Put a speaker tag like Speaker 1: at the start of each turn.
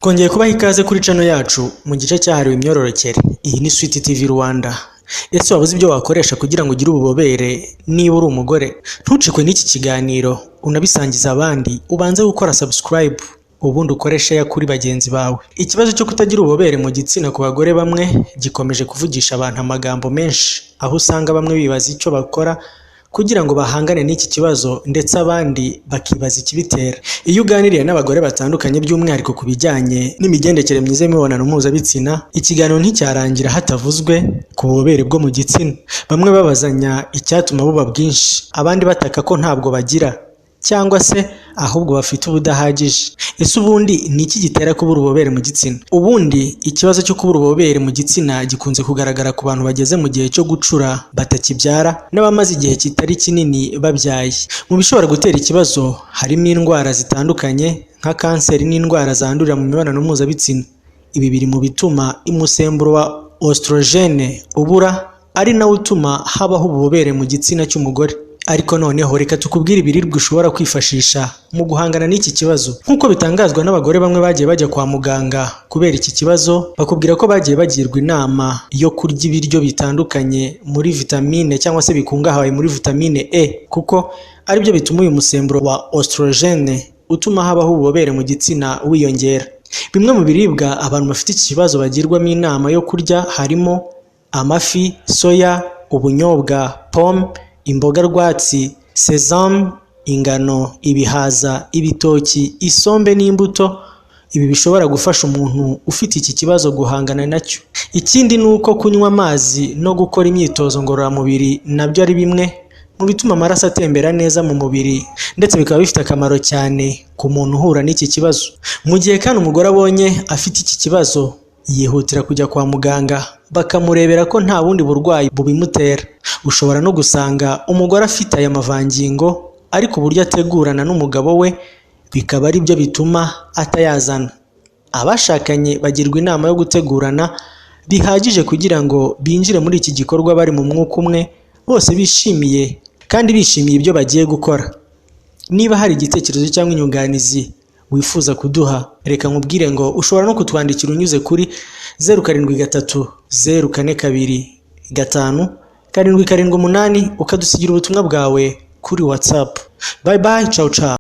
Speaker 1: Twongeye kubaha ikaze kuri channel yacu mu gice cyahariwe imyororokere. Iyi ni Sweet TV Rwanda. Ese wabuze ibyo wakoresha kugira ngo ugire ububobere niba uri umugore? Ntucikwe n'iki kiganiro, unabisangiza abandi, ubanze gukora subscribe, ubundi ukoresha ya kuri bagenzi bawe. Ikibazo cyo kutagira ububobere mu gitsina ku bagore bamwe gikomeje kuvugisha abantu amagambo menshi, aho usanga bamwe bibaza icyo bakora kugira ngo bahangane n'iki kibazo ndetse abandi bakibaza ikibitera. Iyo uganiriye n'abagore batandukanye by'umwihariko ku bijyanye n'imigendekere myiza y'imibonano mpuzabitsina, ikiganiro nticyarangira hatavuzwe ku bubobere bwo mu gitsina. Bamwe babazanya icyatuma buba bwinshi, abandi bataka ko ntabwo bagira cyangwa se ahubwo bafite ubudahagije. Ese ubundi ni iki gitera kubura ububobere mu gitsina? Ubundi ikibazo cyo kubura ububobere mu gitsina gikunze kugaragara ku bantu bageze mu gihe cyo gucura batakibyara n'abamaze igihe kitari kinini babyaye. Mu bishobora gutera ikibazo harimo indwara zitandukanye nka kanseri n'indwara zandurira mu mibonano mpuzabitsina. Ibi biri mu bituma umusemburo wa oestrogene ubura, ari nawo utuma habaho ububobere mu gitsina cy'umugore. Ariko noneho reka tukubwire ibiribwa ushobora kwifashisha mu guhangana n'iki kibazo. Nk'uko bitangazwa n'abagore bamwe bagiye bajya kwa muganga kubera iki kibazo, bakubwira ko bagiye bagirwa inama yo kurya ibiryo bitandukanye muri vitamine cyangwa se bikungahaye muri vitamine E, kuko ari byo bituma uyu musemburo wa oestrogene utuma habaho ububobere mu gitsina wiyongera. Bimwe mu biribwa abantu bafite iki kibazo bagirwamo inama yo kurya harimo amafi, soya, ubunyobwa, pome, imboga rwatsi, sesame, ingano, ibihaza, ibitoki, isombe n'imbuto. Ibi bishobora gufasha umuntu ufite iki kibazo guhangana nacyo. Ikindi ni uko kunywa amazi no gukora imyitozo ngororamubiri nabyo ari bimwe mu bituma amaraso atembera neza mu mubiri, ndetse bikaba bifite akamaro cyane ku muntu uhura n'iki kibazo. Mu gihe kandi umugore abonye afite iki kibazo, yihutira kujya kwa muganga bakamurebera ko nta bundi burwayi bubimutera. Ushobora no gusanga umugore afite aya mavangingo, ariko uburyo ategurana n'umugabo we bikaba ari byo bituma atayazana. Abashakanye bagirwa inama yo gutegurana bihagije kugira ngo binjire muri iki gikorwa bari mu mwuka umwe, bose bishimiye kandi bishimiye ibyo bagiye gukora. Niba hari igitekerezo cyangwa inyunganizi wifuza kuduha, reka nkubwire ngo ushobora no kutwandikira unyuze kuri 0730 042 5 778 ukadusigira ubutumwa bwawe kuri WhatsApp. Bye bye, ciao ciao.